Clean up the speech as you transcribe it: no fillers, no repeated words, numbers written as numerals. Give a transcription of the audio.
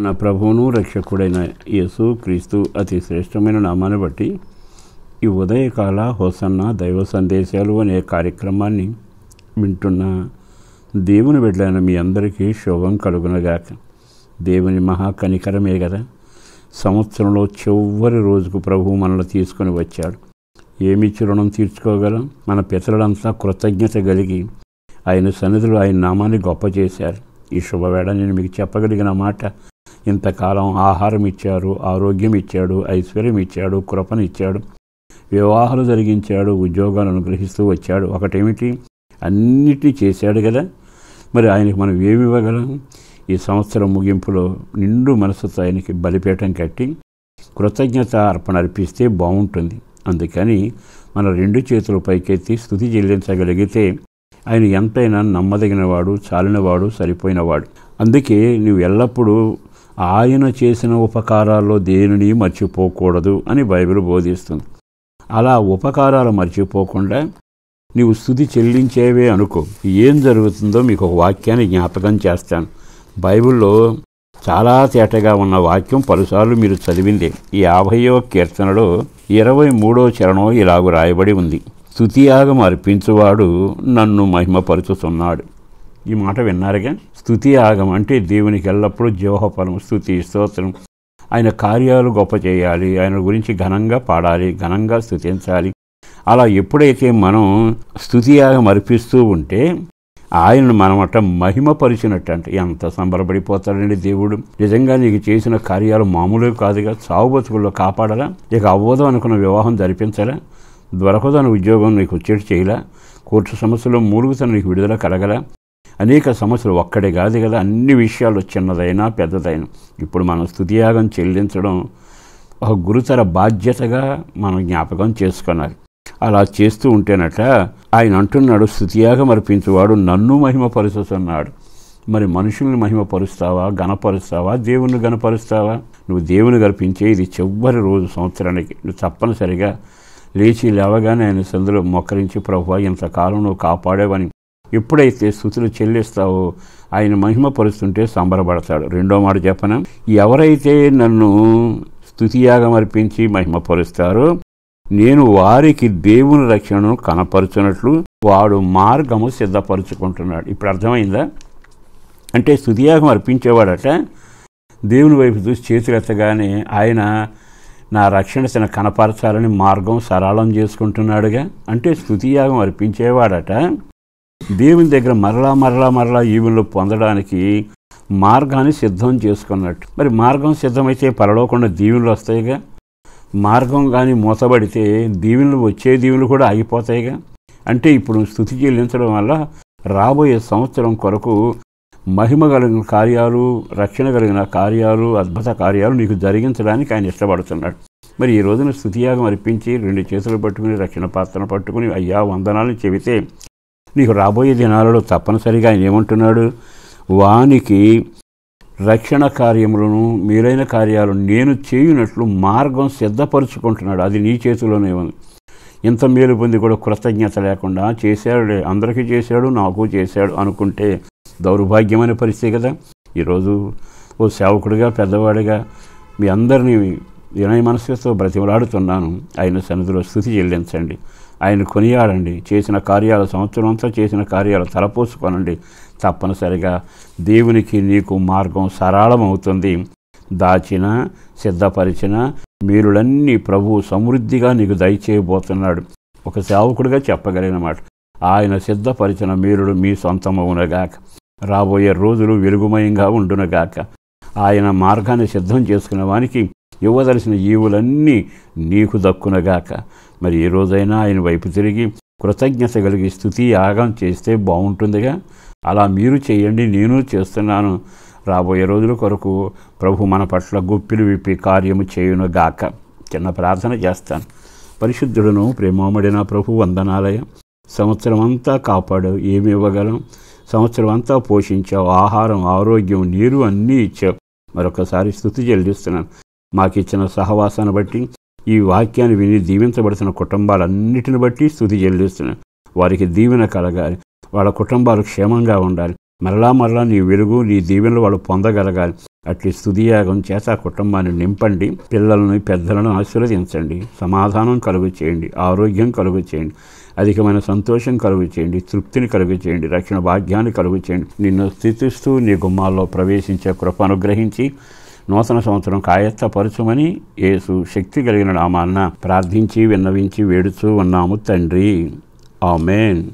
మన ప్రభువును రక్షకుడైన యేసు క్రీస్తు అతి శ్రేష్టమైన నామాన్ని బట్టి ఈ ఉదయకాల హోసన్న దైవ సందేశాలు అనే కార్యక్రమాన్ని వింటున్న దేవుని బిడ్డలైన మీ అందరికీ శుభం కలుగునగాక. దేవుని మహా కనికరమే కదా, సంవత్సరంలో చివరి రోజుకు ప్రభువు మనల్ని తీసుకొని వచ్చాడు. ఏమిచ్చి రుణం తీర్చుకోగలం? మన పితరులంతా కృతజ్ఞత కలిగి ఆయన సన్నిధిలో ఆయన నామాన్ని గొప్ప చేశారు. ఈ శుభవేళ నేను మీకు చెప్పగలిగిన మాట, ఇంతకాలం ఆహారం ఇచ్చారు, ఆరోగ్యం ఇచ్చాడు, ఐశ్వర్యం ఇచ్చాడు, కృపనిచ్చాడు, వివాహాలు జరిగించాడు, ఉద్యోగాలను అనుగ్రహిస్తూ వచ్చాడు. ఒకటేమిటి, అన్నిటినీ చేశాడు కదా. మరి ఆయనకి మనం ఏమి ఇవ్వగలం? ఈ సంవత్సరం ముగింపులో నిండు మనసుతో ఆయనకి బలిపీఠం కట్టి కృతజ్ఞత అర్పణ అర్పిస్తే బాగుంటుంది. అందుకని మన రెండు చేతులు పైకెత్తి స్తుతి చెల్లించగలిగితే ఆయన ఎంతైనా నమ్మదగినవాడు, చాలినవాడు, సరిపోయినవాడు. అందుకే నువ్వు ఎల్లప్పుడూ ఆయన చేసిన ఉపకారాల్లో దేనిని మర్చిపోకూడదు అని బైబిల్ బోధిస్తుంది. అలా ఉపకారాలు మర్చిపోకుండా నీవు స్తుతి చెల్లించేవే అనుకో, ఏం జరుగుతుందో మీకు ఒక వాక్యాన్ని జ్ఞాపకం చేస్తాను. బైబిల్లో చాలా తేటగా ఉన్న వాక్యం పలుసార్లు మీరు చదివిందే. ఈ 50వ కీర్తనలో 23వ చరణం ఇలాగ రాయబడి ఉంది, స్తుతియాగం అర్పించువాడు నన్ను మహిమపరుచుతున్నాడు. ఈ మాట విన్నారుగా. స్తుతియాగం అంటే దేవునికి ఎల్లప్పుడూ జీవఫలం, స్తుతి, స్తోత్రం, ఆయన కార్యాలు గొప్ప చేయాలి, ఆయన గురించి ఘనంగా పాడాలి, ఘనంగా స్తుతించాలి. అలా ఎప్పుడైతే మనం స్తుతియాగం అర్పిస్తూ ఉంటే ఆయనను మనమట మహిమపరిచినట్టు. అంటే ఎంత సంబరపడిపోతాడండి దేవుడు. నిజంగా నీకు చేసిన కార్యాలు మామూలు కాదుగా. చావు బతుకుల్లో కాపాడాలా, ఇక అవ్వదు అనుకున్న వివాహం జరిపించాలా, దొరకదని ఉద్యోగం నీకు వచ్చేటి చేయలా, కోర్టు సమస్యలో మూలుగుతను నీకు విడుదల కలగల, అనేక సమస్యలు ఒక్కడే కాదు కదా, అన్ని విషయాలు చిన్నదైనా పెద్దదైనా ఇప్పుడు మనం స్తుతియాగం చెల్లించడం ఒక గురుతర బాధ్యతగా మనం జ్ఞాపకం చేసుకున్నారు. అలా చేస్తూ ఉంటేనట ఆయన అంటున్నాడు, స్తుతియాగం అర్పించువాడు నన్ను మహిమపరుచుతున్నాడు. మరి మనుషుల్ని మహిమపరుస్తావా, గణపరుస్తావా, దేవుణ్ణి గణపరుస్తావా? నువ్వు దేవుని గర్పించే ఇది చివరి రోజు సంవత్సరానికి నువ్వు తప్పనిసరిగా లేచి లేవగానే ఆయన సందులో మొక్కరించి, ప్రభువా ఇంతకాలం నువ్వు కాపాడేవని ఎప్పుడైతే స్తుతులు చెల్లిస్తావో ఆయన మహిమపరుస్తుంటే సంబరపడతాడు. రెండో మాట చెప్పనా, ఎవరైతే నన్ను స్తుతియాగం అర్పించి మహిమపరుస్తారో నేను వారికి దేవుని రక్షణను కనపరుచున్నట్లు వాడు మార్గము సిద్ధపరుచుకుంటున్నాడు. ఇప్పుడు అర్థమైందా? అంటే స్తుతియాగం అర్పించేవాడట దేవుని వైపు చూసి చేతులెత్తగానే ఆయన నా రక్షణ తన కనపరచాలని మార్గం సరళం చేసుకుంటున్నాడుగా. అంటే స్తుతియాగం అర్పించేవాడట దేవుని దగ్గర మరలా ఈవులు పొందడానికి మార్గాన్ని సిద్ధం చేసుకున్నట్టు. మరి మార్గం సిద్ధమైతే పరలోకుండా దీవెనలు వస్తాయిగా. మార్గం కానీ మూతబడితే దీవెనలు, వచ్చే దీవెనలు కూడా ఆగిపోతాయిగా. అంటే ఇప్పుడు స్తుతి చెల్లించడం వల్ల రాబోయే సంవత్సరం కొరకు మహిమ కలిగిన కార్యాలు, రక్షణ కలిగిన కార్యాలు, అద్భుత కార్యాలు నీకు జరిగించడానికి ఆయన ఇష్టపడుతున్నాడు. మరి ఈ రోజున స్తుతియాగం అర్పించి రెండు చేతులు పట్టుకుని రక్షణ పాత్రను పట్టుకుని అయ్యా వందనాలను చెబితే నీకు రాబోయే దినాలలో తప్పనిసరిగా ఆయన ఏమంటున్నాడు, వానికి రక్షణ కార్యములను మేలైన కార్యాలు నేను చేయునట్లు మార్గం సిద్ధపరుచుకుంటున్నాడు. అది నీ చేతిలోనే ఉంది. ఇంత మేలు పొంది కూడా కృతజ్ఞత లేకుండా చేశాడు, అందరికీ చేశాడు, నాకు చేశాడు అనుకుంటే దౌర్భాగ్యమైన పరిస్థితి కదా. ఈరోజు ఓ సేవకుడిగా, పెద్దవాడిగా మీ అందరినీ వినయ మనసుతో బ్రతిమలాడుతున్నాను. ఆయన సన్నిధిలో స్తుతి చెల్లించండి, ఆయన కొనియాడండి. చేసిన కార్యాలు, సంవత్సరం అంతా చేసిన కార్యాలు తలపోసుకోనండి. తప్పనిసరిగా దేవునికి నీకు మార్గం సరళమవుతుంది. దాచిన, సిద్ధపరిచిన మేలులన్నీ ప్రభువు సమృద్ధిగా నీకు దయచేయబోతున్నాడు. ఒక సేవకుడిగా చెప్పగలిగిన మాట, ఆయన సిద్ధపరిచిన మేలుడు మీ సొంతమవునగాక. రాబోయే రోజులు వెలుగుమయంగా ఉండునగాక. ఆయన మార్గాన్ని సిద్ధం చేసుకున్న వానికి ఇవ్వదలసిన ఈవులన్నీ నీకు దక్కునగాక. మరి ఏ రోజైనా ఆయన వైపు తిరిగి కృతజ్ఞత కలిగి స్తుతి యాగం చేస్తే బాగుంటుందిగా. అలా మీరు చేయండి, నేను చేస్తున్నాను. రాబోయే రోజుల కొరకు ప్రభు మన పట్ల గుప్పిలు విప్పి కార్యము చేయునుగాక. చిన్న ప్రార్థన చేస్తాను. పరిశుద్ధుడును ప్రేమమడిన ప్రభు వందనాలయ. సంవత్సరం అంతా కాపాడావు, ఏమి ఇవ్వగలం? సంవత్సరం అంతా పోషించావు, ఆహారం, ఆరోగ్యం, నీరు అన్నీ ఇచ్చావు. మరొకసారి స్తుతి చెల్లిస్తున్నాను. మాకిచ్చిన సహవాసాన్ని బట్టి, ఈ వాక్యాన్ని విని దీవించబడుతున్న కుటుంబాలన్నిటిని బట్టి స్తుతి చెల్లిస్తున్నాను. వారికి దీవెన కలగాలి, వాళ్ళ కుటుంబాలు క్షేమంగా ఉండాలి. మరలా నీ వెలుగు, నీ దీవెనలు వాళ్ళు పొందగలగాలి. అట్లి స్తుతియాగం చేత కుటుంబాన్ని నింపండి. పిల్లలను పెద్దలను ఆశీర్వదించండి. సమాధానం కలుగు చేయండి. ఆరోగ్యం కలుగు చేయండి. అధికమైన సంతోషం కలుగు చేయండి. తృప్తిని కలుగు చేయండి. రక్షణ భాగ్యాన్ని కలుగు చేయండి. నిన్ను స్తుతిస్తూ నీ గుమ్మాల్లో ప్రవేశించే కృప అనుగ్రహించి నూతన సంవత్సరం కాయత్తపరచుమని యేసు శక్తి కలిగిన నామాన్న ప్రార్థించి విన్నవించి వేడుచూ ఉన్నాము తండ్రి. ఆమేన్.